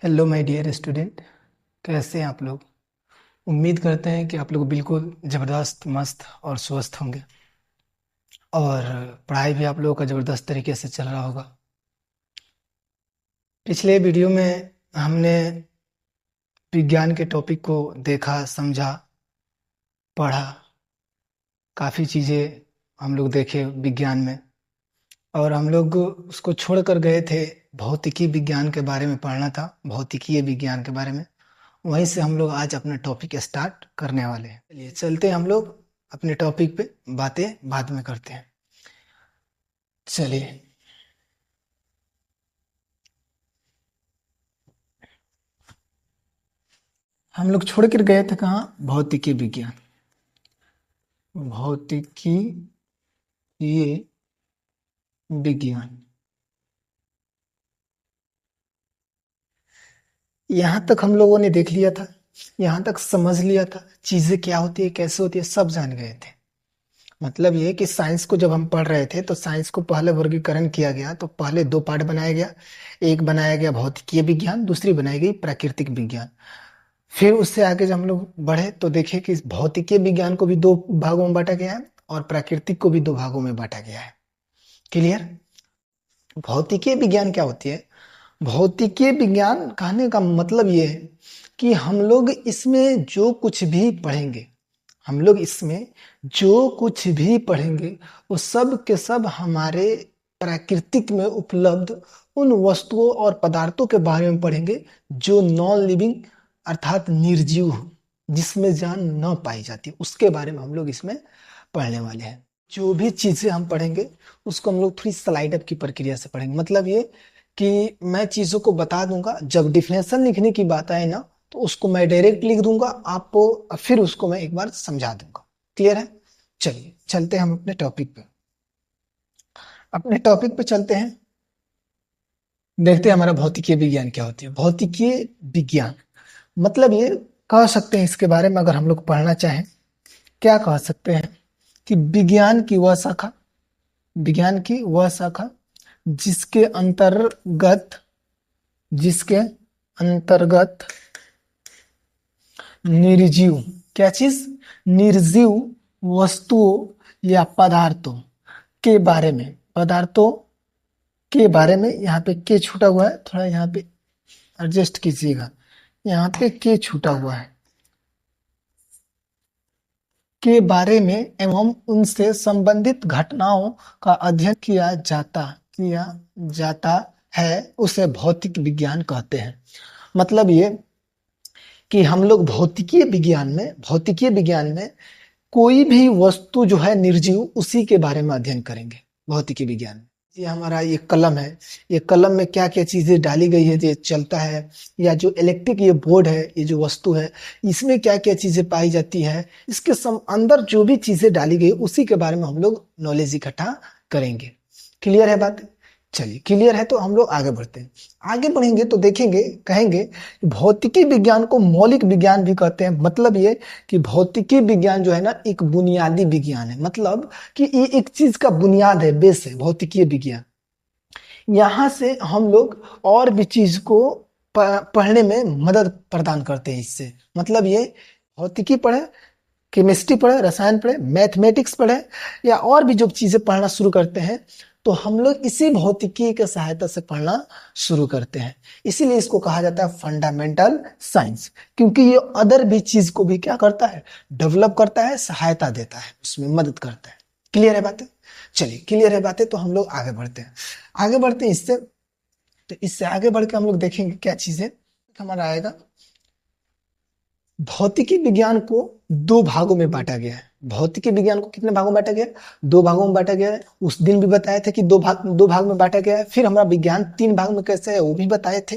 Hello my dear student. कैसे हैं आप लोग? उम्मीद करते हैं कि आप लोग बिल्कुल ज़बरदस्त मस्त और स्वस्थ होंगे और पढ़ाई भी आप लोगों का ज़बरदस्त तरीके से चल रहा होगा। पिछले वीडियो में हमने विज्ञान के टॉपिक को देखा, समझा, पढ़ा। काफ़ी चीज़ें हम लोग देखे विज्ञान में और हम लोग उसको छोड़कर गए थे। भौतिकी विज्ञान के बारे में पढ़ना था, भौतिकीय विज्ञान के बारे में। वहीं से हम लोग आज अपना टॉपिक स्टार्ट करने वाले हैं। चलिए चलते हैं हम लोग अपने टॉपिक पे, बातें बाद में करते हैं। चलिए हम लोग छोड़ कर गए थे कहाँ? भौतिकी विज्ञान। भौतिकी ये विज्ञान, यहाँ तक हम लोगों ने देख लिया था, यहाँ तक समझ लिया था, चीजें क्या होती है, कैसे होती है, सब जान गए थे। मतलब ये कि साइंस को जब हम पढ़ रहे थे तो साइंस को पहले वर्गीकरण किया गया, तो पहले दो पार्ट बनाया गया। एक बनाया गया भौतिकीय विज्ञान, दूसरी बनाई गई प्राकृतिक विज्ञान। फिर उससे आगे जब हम लोग बढ़े तो देखे कि इस भौतिकीय विज्ञान को भी दो भागों में बांटा गया है और प्राकृतिक को भी दो भागों में बांटा गया है। क्लियर? भौतिकीय विज्ञान क्या होती है? भौतिकीय विज्ञान कहने का मतलब ये है कि हम लोग इसमें जो कुछ भी पढ़ेंगे, हम लोग इसमें जो कुछ भी पढ़ेंगे वो सब के सब हमारे प्राकृतिक में उपलब्ध उन वस्तुओं और पदार्थों के बारे में पढ़ेंगे जो नॉन लिविंग अर्थात निर्जीव हो, जिसमें जान न पाई जाती, उसके बारे में हम लोग इसमें पढ़ने वाले हैं। जो भी चीजें हम पढ़ेंगे उसको हम लोग थोड़ी स्लाइड अप की प्रक्रिया से पढ़ेंगे। मतलब ये कि मैं चीजों को बता दूंगा, जब डिफिनेशन लिखने की बात आए ना तो उसको मैं डायरेक्ट लिख दूंगा आपको, फिर उसको मैं एक बार समझा दूंगा। क्लियर है? चलिए चलते हैं हम अपने टॉपिक पे, अपने टॉपिक पे चलते हैं। देखते हैं हमारा भौतिकीय विज्ञान क्या होती है। भौतिकीय विज्ञान मतलब ये कह सकते हैं, इसके बारे में अगर हम लोग पढ़ना चाहें, क्या कह सकते हैं कि विज्ञान की वह शाखा, विज्ञान की वह शाखा जिसके अंतर्गत, जिसके अंतर्गत निर्जीव, क्या चीज? निर्जीव वस्तुओं या पदार्थों के बारे में, पदार्थों के बारे में, यहाँ पे के छूटा हुआ है, थोड़ा यहाँ पे एडजस्ट कीजिएगा, यहाँ पे के छूटा हुआ है, के बारे में एवं उनसे संबंधित घटनाओं का अध्ययन किया जाता है, उसे भौतिक विज्ञान कहते हैं। मतलब ये कि हम लोग भौतिकीय विज्ञान में कोई भी वस्तु जो है निर्जीव, उसी के बारे में अध्ययन करेंगे भौतिकी विज्ञान में। ये हमारा ये कलम है, ये कलम में क्या क्या चीजें डाली गई है, ये चलता है, या जो इलेक्ट्रिक ये बोर्ड है, ये जो वस्तु है, इसमें क्या क्या चीजें पाई जाती है, इसके अंदर जो भी चीजें डाली गई उसी के बारे में हम लोग नॉलेज इकट्ठा करेंगे। क्लियर है बात? चलिए क्लियर है तो हम लोग आगे बढ़ते हैं। आगे बढ़ेंगे तो देखेंगे, कहेंगे भौतिकी विज्ञान को मौलिक विज्ञान भी कहते हैं। मतलब ये कि भौतिकी विज्ञान जो है ना, एक बुनियादी विज्ञान है। मतलब कि ये एक चीज का बुनियाद है, बेस है भौतिकीय विज्ञान। यहाँ से हम लोग और भी चीज को पढ़ने में मदद प्रदान करते हैं इससे। मतलब ये भौतिकी पढ़े, केमिस्ट्री पढ़े, रसायन पढ़े, मैथमेटिक्स पढ़े, या और भी जो चीजें पढ़ना शुरू करते हैं तो हम लोग इसी भौतिकी की सहायता से पढ़ना शुरू करते हैं। इसीलिए इसको कहा जाता है फंडामेंटल साइंस, क्योंकि ये अदर भी चीज को भी क्या करता है? डेवलप करता है, सहायता देता है, उसमें मदद करता है। क्लियर है बातें? चलिए क्लियर है बातें तो हम लोग आगे बढ़ते हैं। आगे बढ़ते हैं इससे, तो इससे आगे बढ़ के हम लोग देखेंगे क्या चीजें हमारा आएगा। भौतिकी विज्ञान को दो भागों में बांटा गया है। भौतिकी विज्ञान को कितने भागों में बांटा गया है? दो भागों में बांटा गया है। उस दिन भी बताए थे कि दो भाग में बांटा गया है। फिर हमारा विज्ञान तीन भाग में कैसे है वो भी बताए थे।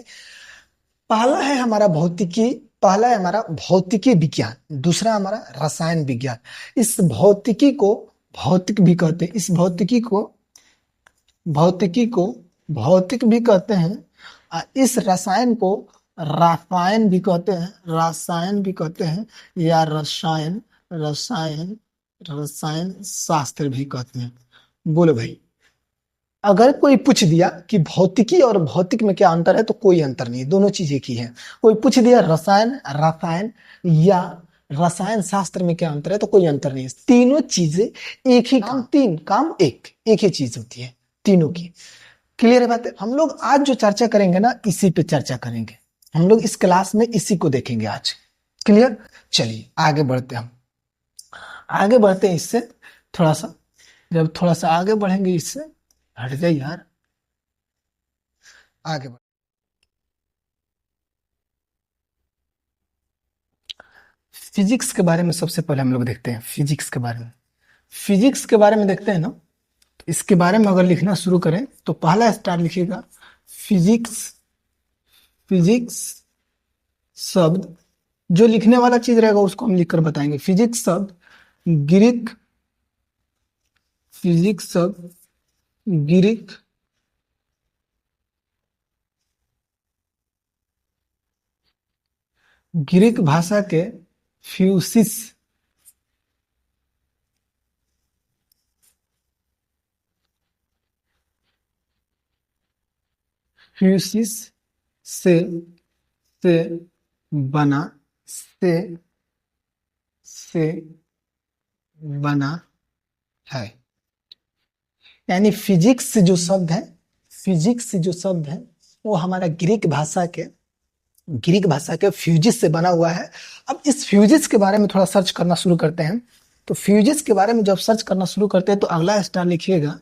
पहला है हमारा भौतिकी, पहला है हमारा भौतिकी विज्ञान, दूसरा हमारा रसायन विज्ञान। इस भौतिकी को भौतिक भी कहते हैं, इस भौतिकी को भौतिक भी कहते हैं, इस रसायन को रासायन भी कहते हैं, रासायन भी कहते हैं, या रसायन रसायन रसायन शास्त्र भी कहते हैं। बोलो भाई, अगर कोई पूछ दिया कि भौतिकी और भौतिक में क्या अंतर है, तो कोई अंतर नहीं है, दोनों चीज एक ही है। कोई पूछ दिया रसायन रसायन या रसायन शास्त्र में क्या अंतर है, तो कोई अंतर नहीं है। तीनों चीजें एक ही काम, तीन काम एक ही चीज होती है तीनों की। क्लियर है बात है? हम लोग आज जो चर्चा करेंगे ना, इसी पे चर्चा करेंगे। हम लोग इस क्लास में इसी को देखेंगे आज। क्लियर? चलिए आगे बढ़ते हैं। हम आगे बढ़ते हैं इससे थोड़ा सा। जब थोड़ा सा आगे बढ़ेंगे इससे, हट जाए यार, आगे बढ़। फिजिक्स के बारे में सबसे पहले हम लोग देखते हैं। फिजिक्स के बारे में, फिजिक्स के बारे में देखते हैं ना, तो इसके बारे में अगर लिखना शुरू करें तो पहला स्टार लिखिएगा फिजिक्स। फिजिक्स शब्द, जो लिखने वाला चीज रहेगा उसको हम लिखकर बताएंगे। फिजिक्स शब्द ग्रीक, फिजिक्स शब्द ग्रीक ग्रीक भाषा के फ्यूसिस फ्यूसिस से से बना से से बना है। यानी फिजिक्स से जो शब्द है, फिजिक्स से जो शब्द है वो हमारा ग्रीक भाषा के फ्यूजिस से बना हुआ है। अब इस फ्यूजिस के बारे में थोड़ा सर्च करना शुरू करते हैं। तो फ्यूजिस के बारे में जब सर्च करना शुरू करते हैं तो अगला स्टार लिखिएगा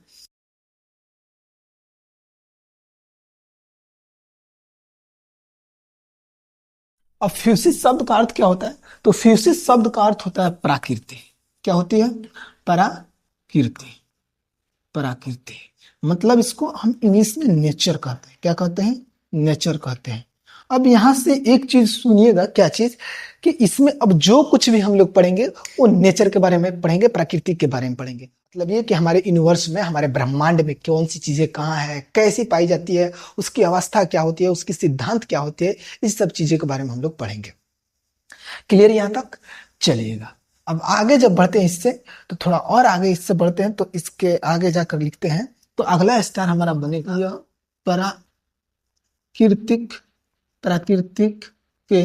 अब फ्यूसिस शब्द का अर्थ क्या होता है? तो फ्यूसिस शब्द का अर्थ होता है प्राकृति। क्या होती है? प्राकृति। प्राकृति मतलब इसको हम इंग्लिश में नेचर कहते हैं। क्या कहते हैं? नेचर कहते हैं। अब यहां से एक चीज सुनिएगा, क्या चीज, कि इसमें अब जो कुछ भी हम लोग पढ़ेंगे वो नेचर के बारे में पढ़ेंगे, प्रकृति के बारे में पढ़ेंगे। मतलब ये कि हमारे यूनिवर्स में, हमारे ब्रह्मांड में कौन सी चीजें कहाँ है, कैसी पाई जाती है, उसकी अवस्था क्या होती है, उसकी सिद्धांत क्या होती है, इस सब चीजों के बारे में हम लोग पढ़ेंगे। क्लियर यहां तक? चलिएगा अब आगे जब बढ़ते हैं इससे, तो थोड़ा और आगे इससे बढ़ते हैं। तो इसके आगे जाकर लिखते हैं, तो अगला स्टार हमारा बनेगा प्राकृतिक। प्राकृतिक के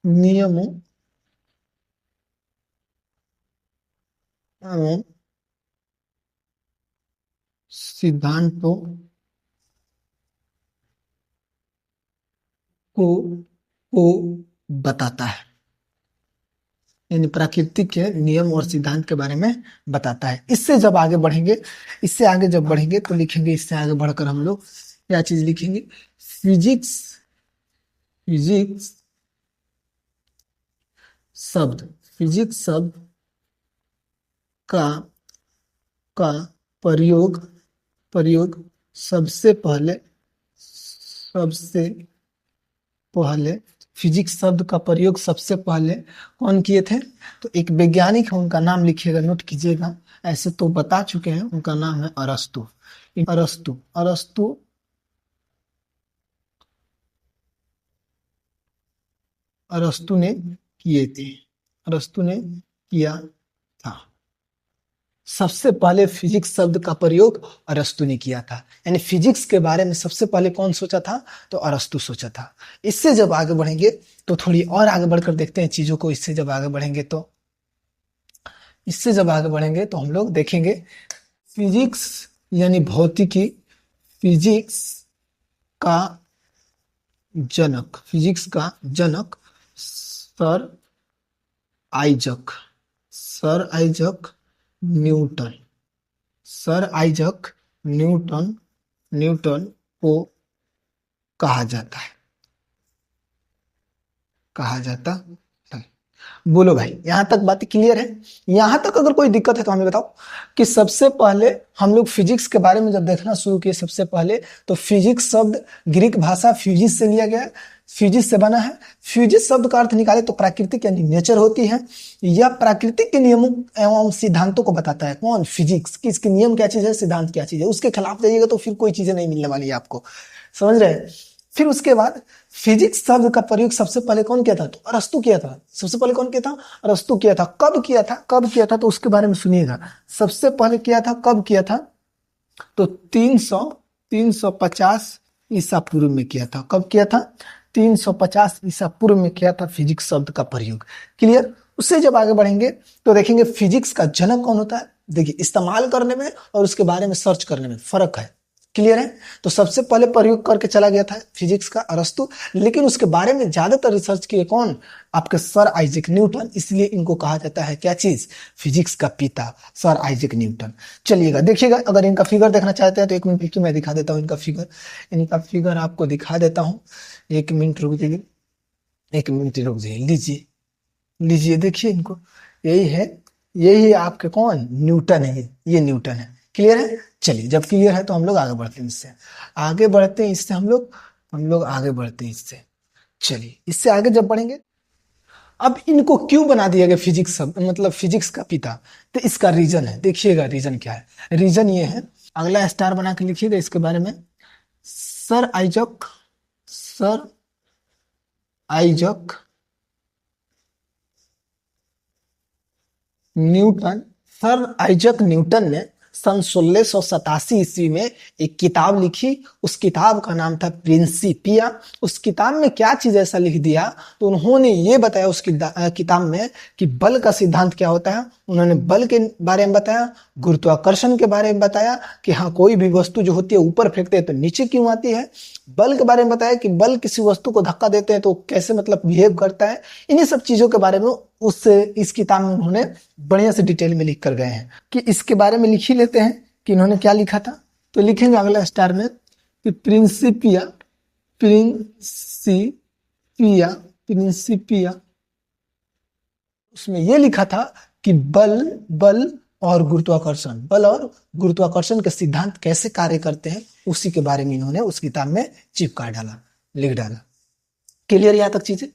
नियमों एवं सिद्धांतों को बताता है। यानी प्राकृतिक के नियम और सिद्धांत के बारे में बताता है। इससे जब आगे बढ़ेंगे, इससे आगे जब बढ़ेंगे तो लिखेंगे, इससे आगे बढ़कर हम लोग क्या चीज लिखेंगे? फिजिक्स। फिजिक्स शब्द, फिजिक्स शब्द का का प्रयोग प्रयोग सबसे पहले फिजिक्स शब्द का प्रयोग सबसे पहले कौन किए थे? तो एक वैज्ञानिक है, उनका नाम लिखिएगा, नोट कीजिएगा। ऐसे तो बता चुके हैं, उनका नाम है अरस्तु। अरस्तु अरस्तु अरस्तु ने किए थे। अरस्तु ने किया था। सबसे पहले फिजिक्स शब्द का प्रयोग अरस्तु ने किया था। यानी फिजिक्स के बारे में सबसे पहले कौन सोचा था? तो अरस्तु सोचा था। इससे जब आगे बढ़ेंगे तो थोड़ी और आगे बढ़कर देखते हैं चीजों को। इससे जब आगे बढ़ेंगे तो हम लोग देखेंगे फिजिक्स यानी भौतिकी। फिजिक्स का फिजिक्स का जनक sir Isaac Newton. Sir Isaac Newton को कहा जाता है। बोलो भाई, यहां तक बात क्लियर है? यहां तक अगर कोई दिक्कत है तो हमें बताओ। कि सबसे पहले हम लोग फिजिक्स के बारे में जब देखना शुरू किए, सबसे पहले तो फिजिक्स शब्द ग्रीक भाषा फ्यूजिस से लिया गया, फ्यूजिस से बना है। फ्यूजिस शब्द का अर्थ निकाले तो प्राकृतिक यानी नेचर होती है। यह प्राकृतिक के नियमों एवं सिद्धांतों को बताता है। कौन? फिजिक्स की। इसके नियम क्या चीज है, सिद्धांत क्या चीज है, उसके खिलाफ जाइएगा तो फिर कोई चीजें नहीं मिलने वाली है आपको। समझ रहे हैं? फिर उसके बाद फिजिक्स शब्द का प्रयोग सबसे पहले कौन किया था? तो अरस्तु किया था। सबसे पहले कौन किया था? अरस्तु किया था। कब किया था? तो उसके बारे में सुनिएगा। सबसे पहले किया था, कब किया था? तो 350 ईसा पूर्व में किया था। कब किया था? 350 ईसा पूर्व में किया था फिजिक्स शब्द का प्रयोग। क्लियर? उससे जब आगे बढ़ेंगे तो देखेंगे फिजिक्स का जनक कौन होता है। देखिए, इस्तेमाल करने में और उसके बारे में सर्च करने में फर्क है। क्लियर है? तो सबसे पहले प्रयोग करके चला गया था फिजिक्स का अरस्तु, लेकिन उसके बारे में ज्यादातर रिसर्च किए कौन? आपके सर आइजैक न्यूटन। इसलिए इनको कहा जाता है क्या चीज? फिजिक्स का पिता, सर आइजैक न्यूटन। चलिएगा, देखिएगा, अगर इनका फिगर देखना चाहते हैं तो एक मिनट मैं दिखा देता हूँ इनका फिगर। इनका फिगर आपको दिखा देता हूँ, एक मिनट रुक जाइए, एक मिनट रुक जाइए। लीजिए लीजिए, देखिए इनको, यही है, यही आपके कौन? न्यूटन है, ये न्यूटन है। क्लियर है? चलिए, जब क्लियर है तो हम लोग आगे बढ़ते हैं इससे, आगे बढ़ते हैं इससे, हम लोग आगे बढ़ते हैं इससे। चलिए, इससे आगे जब बढ़ेंगे, अब इनको क्यों बना दिया गया फिजिक्स मतलब फिजिक्स का पिता? तो इसका रीजन है, देखिएगा रीजन क्या है। रीजन ये है, अगला स्टार बना के लिखिएगा इसके बारे में। Sir Isaac, sir Isaac Newton, sir Isaac Newton ने सन 1687 ईस्वी में एक किताब लिखी। उस किताब का नाम था प्रिंसिपिया। उस किताब में क्या चीज ऐसा लिख दिया, तो उन्होंने ये बताया उस किताब में कि बल का सिद्धांत क्या होता है। उन्होंने बल के बारे में बताया, गुरुत्वाकर्षण के बारे में बताया कि हाँ, कोई भी वस्तु जो होती है ऊपर फेंकते हैं तो नीचे क्यों आती है। बल के बारे में बताया कि बल किसी वस्तु को धक्का देते हैं तो कैसे मतलब बिहेव करता है। इन्हीं सब चीजों के बारे में इस किताब में उन्होंने बढ़िया से डिटेल में लिख कर गए हैं। कि इसके बारे में लिख ही लेते हैं कि इन्होंने क्या लिखा था। तो लिखेंगे अगला स्टार में कि प्रिंसिपिया, प्रिंसिपिया, प्रिंसिपिया, उसमें यह लिखा था कि बल और गुरुत्वाकर्षण के सिद्धांत कैसे कार्य करते हैं, उसी के बारे में इन्होंने उस किताब में चिपका डाला, लिख डाला। क्लियर यहां तक चीजें?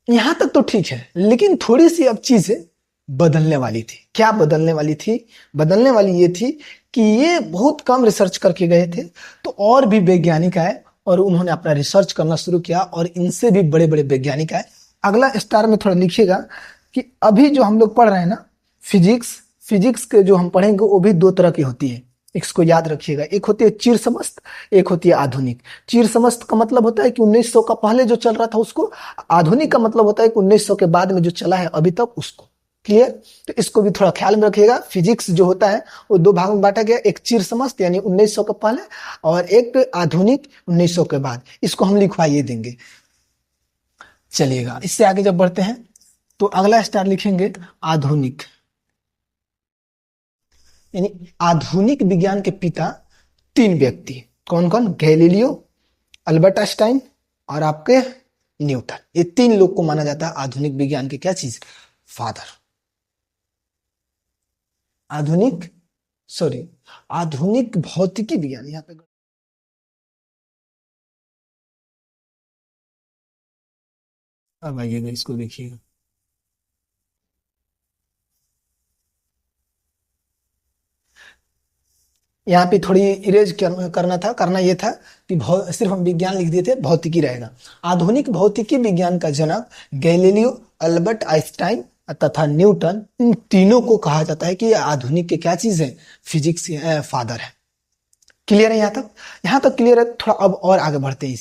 यहां तक तो ठीक है, लेकिन थोड़ी सी अब चीजें बदलने वाली थी। क्या बदलने वाली थी? बदलने वाली ये थी कि ये बहुत कम रिसर्च करके गए थे, तो और भी वैज्ञानिक आए और उन्होंने अपना रिसर्च करना शुरू किया और इनसे भी बड़े बड़े वैज्ञानिक आए। अगला स्टार में थोड़ा लिखिएगा कि अभी जो हम लोग पढ़ रहे हैं ना फिजिक्स के जो हम पढ़ेंगे वो भी दो तरह की होती है। इसको याद रखिएगा, एक होती है चिर समस्त, एक होती है आधुनिक। चिर समस्त का मतलब होता है कि 1900 का पहले जो चल रहा था उसको, आधुनिक का मतलब होता है कि 1900 के बाद में जो चला है अभी तक उसको। क्लियर? तो इसको भी थोड़ा ख्याल में रखिएगा। फिजिक्स जो होता है वो दो भागों में बांटा गया, एक चिर समस्त यानी 1900 के पहले और एक आधुनिक 1900 के बाद। इसको हम लिखवाइए देंगे। चलिएगा, इससे आगे जब बढ़ते हैं तो अगला स्टार लिखेंगे आधुनिक, यानी आधुनिक विज्ञान के पिता तीन व्यक्ति। कौन कौन? गैलीलियो, अल्बर्ट आइंस्टाइन और आपके न्यूटन। ये तीन लोग को माना जाता है आधुनिक विज्ञान के क्या चीज? फादर। आधुनिक भौतिकी विज्ञान, यहाँ पे अब आइएगा, इसको देखिएगा। यहाँ पे थोड़ी इरेज करना ये था कि सिर्फ हम विज्ञान लिख दिए थे, भौतिकी रहेगा। आधुनिक भौतिकी विज्ञान का जनक गैलीलियो, अल्बर्ट आइंस्टाइन तथा न्यूटन, इन तीनों को कहा जाता है कि ये आधुनिक के क्या चीज है? फिजिक्स फादर है। क्लियर है यहाँ तक? यहाँ तक क्लियर है। थोड़ा अब और आगे बढ़ते हैं,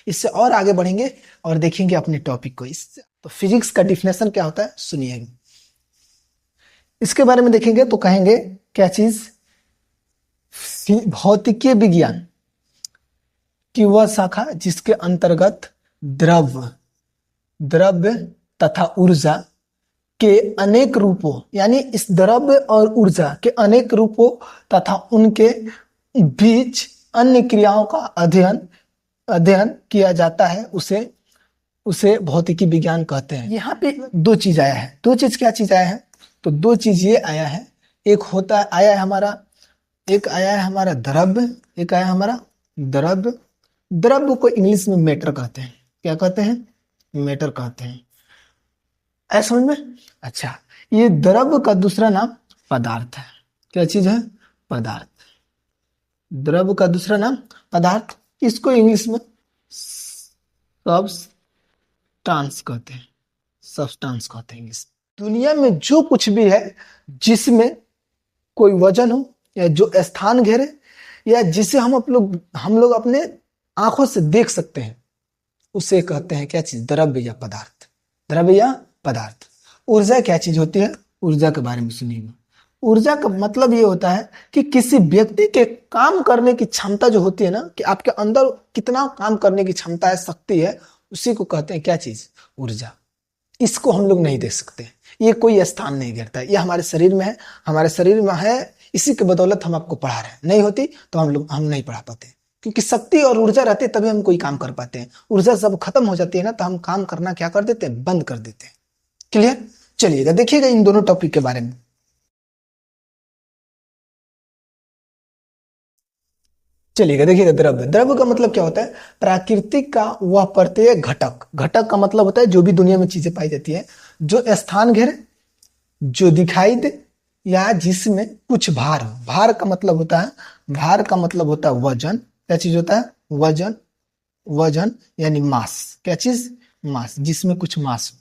इससे और आगे बढ़ेंगे और देखेंगे अपने टॉपिक को। इससे तो फिजिक्स का डिफिनेशन क्या होता है सुनिए। इसके बारे में देखेंगे तो कहेंगे क्या चीज? भौतिकीय विज्ञान की वह शाखा जिसके अंतर्गत द्रव्य तथा ऊर्जा के अनेक रूपों, यानी इस द्रव्य और ऊर्जा के अनेक रूपों तथा उनके बीच अन्य क्रियाओं का अध्ययन किया जाता है, उसे भौतिकी विज्ञान कहते हैं। यहाँ पे दो चीज आया है। दो चीज क्या चीज आया है? तो दो चीज ये आया है, एक आया है हमारा द्रव्य, एक आया हमारा द्रव्य। द्रव्य को इंग्लिश में मैटर कहते हैं। क्या कहते हैं? मैटर कहते हैं। ऐसा समझ में? अच्छा, ये द्रव्य का दूसरा नाम पदार्थ है। क्या चीज है? पदार्थ। द्रव्य का दूसरा नाम पदार्थ। इसको इंग्लिश में सब्सटेंस कहते हैं। सब्सटेंस कहते हैं इंग्लिश। दुनिया में जो कुछ भी है जिसमें कोई वजन हो या जो स्थान घेरे या जिसे हम लोग अपने आंखों से देख सकते हैं, उसे कहते हैं क्या चीज? द्रव्य या पदार्थ। द्रव्य या पदार्थ। ऊर्जा क्या चीज होती है? ऊर्जा के बारे में सुनिएगा। ऊर्जा का मतलब ये होता है कि किसी व्यक्ति के काम करने की क्षमता जो होती है ना, कि आपके अंदर कितना काम करने की क्षमता है, शक्ति है, उसी को कहते हैं क्या चीज? ऊर्जा। इसको हम लोग नहीं देख सकते, ये कोई स्थान नहीं घेरता है, ये हमारे शरीर में है, हमारे शरीर में है, इसी के बदौलत हम आपको पढ़ा रहे हैं। नहीं होती तो हम नहीं पढ़ा पाते, क्योंकि शक्ति और ऊर्जा रहती है तभी हम कोई काम कर पाते हैं। ऊर्जा जब खत्म हो जाती है ना, तो हम काम करना क्या कर देते हैं? बंद कर देते हैं। क्लियर? चलिएगा, देखिएगा इन दोनों टॉपिक के बारे में। चलिएगा, देखिएगा द्रव्य। द्रव्य का मतलब क्या होता है? प्राकृतिक का वह प्रत्येक घटक। घटक का मतलब होता है जो भी दुनिया में चीजें पाई जाती है, जो स्थान घेरे, जो दिखाई दे, या जिसमें कुछ भार हो। भार का मतलब होता है, भार का मतलब होता है वजन। क्या चीज होता है? वजन। वजन यानी मास। क्या चीज? मास। जिसमें कुछ मास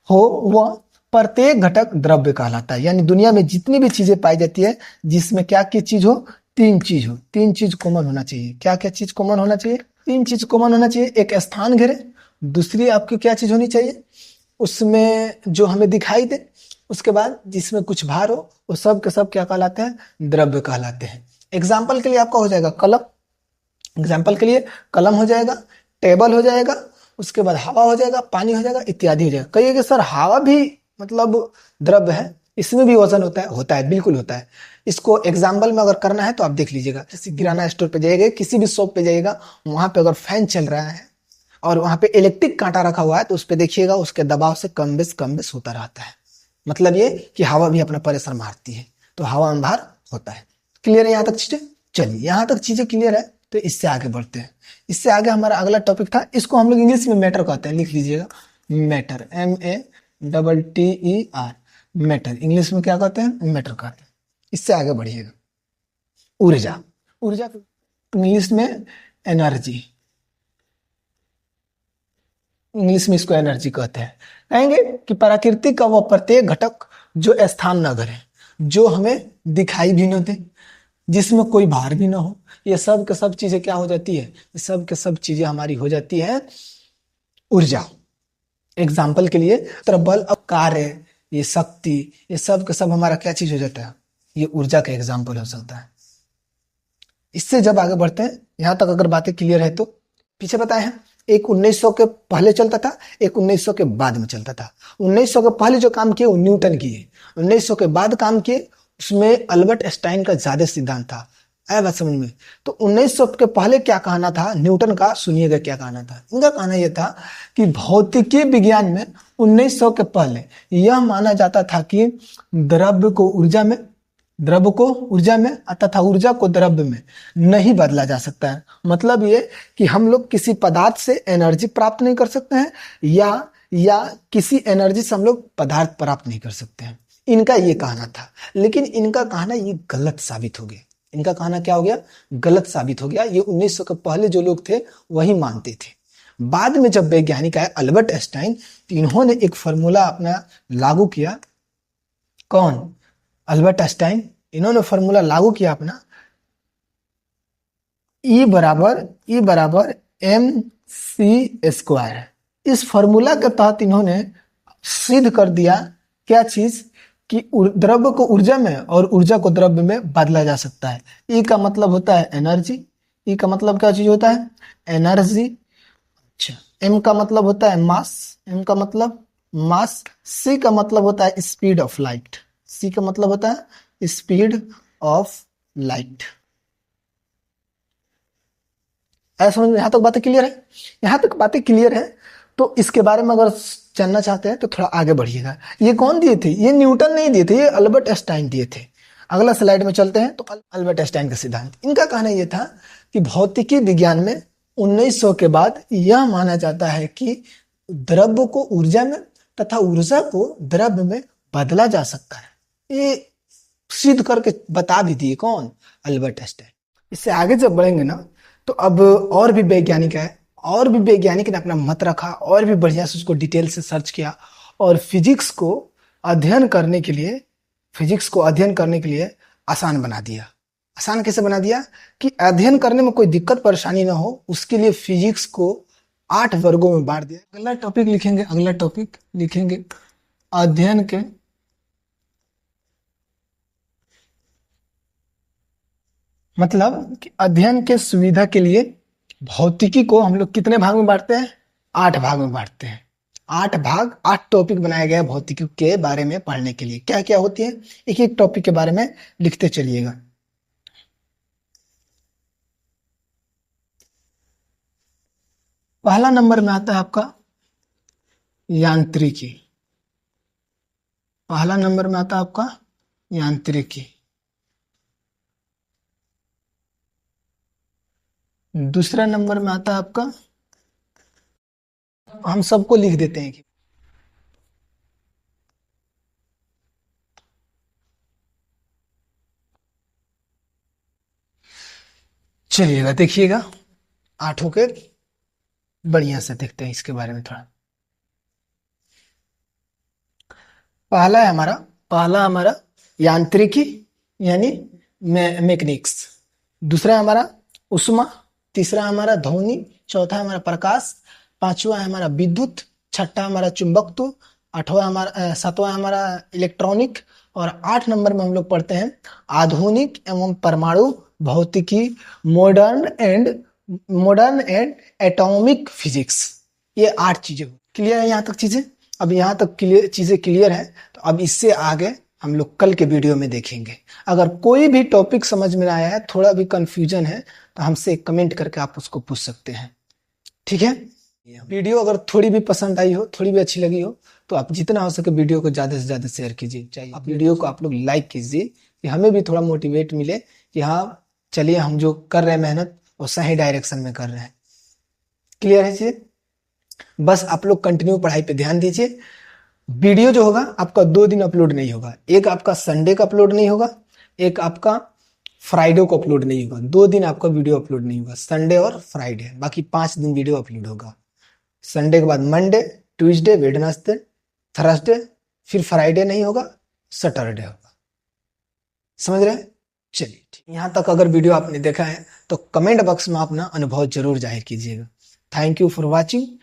हो, वह प्रत्येक घटक द्रव्य कहलाता है। यानी दुनिया में जितनी भी चीजें पाई जाती है, जिसमें क्या की चीज हो? तीन चीज हो। तीन चीज कॉमन होना चाहिए। क्या क्या चीज कॉमन होना चाहिए? तीन चीज कॉमन होना चाहिए। एक स्थान घेरे, दूसरी आपकी क्या चीज होनी चाहिए? उसमें जो हमें दिखाई दे, उसके बाद जिसमें कुछ भार हो, वो सब के सब क्या कहलाते हैं? द्रव्य कहलाते हैं। एग्जाम्पल के लिए आपका हो जाएगा कलम। एग्जाम्पल के लिए कलम हो जाएगा, टेबल हो जाएगा, उसके बाद हवा हो जाएगा, पानी हो जाएगा, इत्यादि हो जाएगा। कहिए कि सर हवा भी मतलब द्रव्य है, इसमें भी वजन होता है? होता है, बिल्कुल होता है। इसको एग्जाम्पल में अगर करना है तो आप देख लीजिएगा, किसी किराना स्टोर पे जाइएगा, किसी भी शॉप पे जाइएगा, वहां पे अगर फैन चल रहा है और वहां पे इलेक्ट्रिक कांटा रखा हुआ है, तो उस पे देखिएगा उसके दबाव से कम बेस होता रहता है। मतलब ये कि हवा भी अपना प्रेशर मारती है, तो हवा में भार होता है। क्लियर है यहाँ तक चीजें? चलिए, यहाँ तक चीजें क्लियर है, तो इससे आगे बढ़ते हैं। इससे आगे हमारा अगला टॉपिक था, इसको हम लोग इंग्लिश में मैटर कहते हैं। लिख लीजिएगा, मैटर। METTER। मैटर इंग्लिश में क्या कहते हैं? मैटर कहते हैं। इससे आगे बढ़िएगा। ऊर्जा। ऊर्जा इंग्लिश में एनर्जी। इंग्लिश में इसको एनर्जी कहते हैं। कहेंगे कि प्रकृति का वह प्रत्येक घटक जो स्थान न धरे, जो हमें दिखाई भी न दे, जिसमें कोई भार भी ना हो, ये सब के सब चीजें क्या हो जाती है? ये सब के सब चीजें हमारी हो जाती है ऊर्जा। एग्जाम्पल के लिए बल, अब कार्य, ये शक्ति, ये सब के सब हमारा क्या चीज हो जाता है? ये ऊर्जा का एग्जाम्पल हो सकता है। इससे जब आगे बढ़ते हैं, यहां तक अगर बातें क्लियर है तो पीछे बताए हैं, एक 1900 के पहले चलता था, एक 1900 के बाद में चलता था। 1900 के पहले जो काम किए वो न्यूटन किए, 1900 के बाद काम किए उसमें अल्बर्ट आइंस्टाइन का ज्यादा सिद्धांत था। आया बात समझ में? तो 1900 के पहले क्या कहना था न्यूटन का? सुनिएगा क्या कहना था। इनका कहना यह था कि भौतिकी विज्ञान में 1900 के पहले यह माना जाता था कि द्रव्य को ऊर्जा में, द्रव्य को ऊर्जा में तथा ऊर्जा को द्रव्य में नहीं बदला जा सकता है। मतलब ये कि हम लोग किसी पदार्थ से एनर्जी प्राप्त नहीं कर सकते हैं, या किसी एनर्जी से हम लोग पदार्थ प्राप्त नहीं कर सकते हैं। इनका ये कहना था, लेकिन इनका कहना ये गलत साबित हो गया। इनका कहना क्या हो गया? गलत साबित हो गया। ये 1900 के पहले जो लोग थे वही मानते थे। बाद में जब वैज्ञानिक आए अल्बर्ट आइंस्टाइन, तो इन्होंने एक फॉर्मूला अपना लागू किया। कौन? Albert Einstein. इन्होंने फॉर्मूला लागू किया अपना, E बराबर mc²। इस फॉर्मूला के तहत इन्होंने सिद्ध कर दिया क्या चीज? कि द्रव्य को ऊर्जा में और ऊर्जा को द्रव्य में बदला जा सकता है। ई का मतलब होता है एनर्जी। ई का मतलब क्या चीज होता है? एनर्जी। अच्छा, एम का मतलब होता है मास। एम का मतलब मास। सी का मतलब होता है स्पीड ऑफ लाइट। सी का मतलब होता है स्पीड ऑफ लाइट। ऐसा समझ में? यहां तक बातें क्लियर है? यहां तक बातें क्लियर है तो इसके बारे में अगर जानना चाहते हैं तो थोड़ा आगे बढ़िएगा। ये कौन दिए थे? ये न्यूटन नहीं दिए थे, ये अल्बर्ट आइंस्टाइन दिए थे। अगला स्लाइड में चलते हैं। तो अल्बर्ट आइंस्टाइन का सिद्धांत, इनका कहना यह था कि भौतिकी विज्ञान में 1900 के बाद यह माना जाता है कि द्रव्य को ऊर्जा में तथा ऊर्जा को द्रव्य में बदला जा सकता है। ये सिद्ध करके बता भी दिए। कौन? Albert Einstein. इससे आगे जब बढ़ेंगे ना, तो अब और भी वैज्ञानिक है, और भी वैज्ञानिक ने अपना मत रखा, और भी बढ़िया से उसको डिटेल से सर्च किया, और फिजिक्स को अध्ययन करने के लिए आसान बना दिया। आसान कैसे बना दिया कि अध्ययन करने में कोई दिक्कत परेशानी ना हो, उसके लिए फिजिक्स को 8 वर्गों में बांट दिया। अगला टॉपिक लिखेंगे, अगला टॉपिक लिखेंगे अध्ययन के मतलब कि अध्ययन के सुविधा के लिए भौतिकी को हम लोग कितने भाग में बांटते हैं? 8 भाग में बांटते हैं। 8 भाग, 8 टॉपिक बनाया गया है भौतिकी के बारे में पढ़ने के लिए। क्या क्या होती है, एक एक टॉपिक के बारे में लिखते चलिएगा। पहला नंबर में आता है आपका यांत्रिकी। पहला नंबर में आता है आपका यांत्रिकी। दूसरा नंबर में आता है आपका, हम सबको लिख देते हैं कि चलिएगा देखिएगा 8 के बढ़िया से देखते हैं इसके बारे में थोड़ा। पहला हमारा यांत्रिकी यानी मैकेनिक्स। दूसरा है हमारा उष्मा। तीसरा हमारा ध्वनि। चौथा हमारा प्रकाश। पांचवा है हमारा विद्युत। छठा हमारा चुंबकत्व। सातवां हमारा इलेक्ट्रॉनिक। और 8 नंबर में हम लोग पढ़ते हैं आधुनिक एवं परमाणु भौतिकी, मॉडर्न एंड एटॉमिक फिजिक्स। ये 8 चीजें क्लियर है यहाँ तक चीजें। अब यहाँ तक चीजें क्लियर है, तो अब इससे आगे हम लोग कल के वीडियो में देखेंगे। अगर कोई भी टॉपिक समझ में आया है, थोड़ा भी कंफ्यूजन है, तो हमसे कमेंट करके आप उसको पूछ सकते हैं, ठीक है। वीडियो अगर थोड़ी भी पसंद आई हो, थोड़ी भी अच्छी लगी हो, तो आप जितना हो सके वीडियो को ज्यादा से ज्यादा शेयर कीजिए। चाहिए आप वीडियो को आप लोग लाइक कीजिए कि हमें भी थोड़ा मोटिवेट मिले कि हाँ चलिए हम जो कर रहे हैं मेहनत वो सही डायरेक्शन में कर रहे हैं। क्लियर है चीजें। बस आप लोग कंटिन्यू पढ़ाई पे ध्यान दीजिए। वीडियो जो होगा आपका 2 दिन अपलोड नहीं होगा। एक आपका संडे का अपलोड नहीं होगा, एक आपका फ्राइडे को अपलोड नहीं होगा। 2 दिन आपका वीडियो अपलोड नहीं होगा, संडे और फ्राइडे। बाकी 5 दिन वीडियो अपलोड होगा। संडे के बाद मंडे, ट्यूसडे, वेडनेसडे, थर्सडे, फिर फ्राइडे नहीं होगा, सैटरडे होगा। समझ रहे हैं। चलिए यहाँ तक अगर वीडियो आपने देखा है तो कमेंट बॉक्स में अपना अनुभव जरूर जाहिर कीजिएगा। Thank you for watching.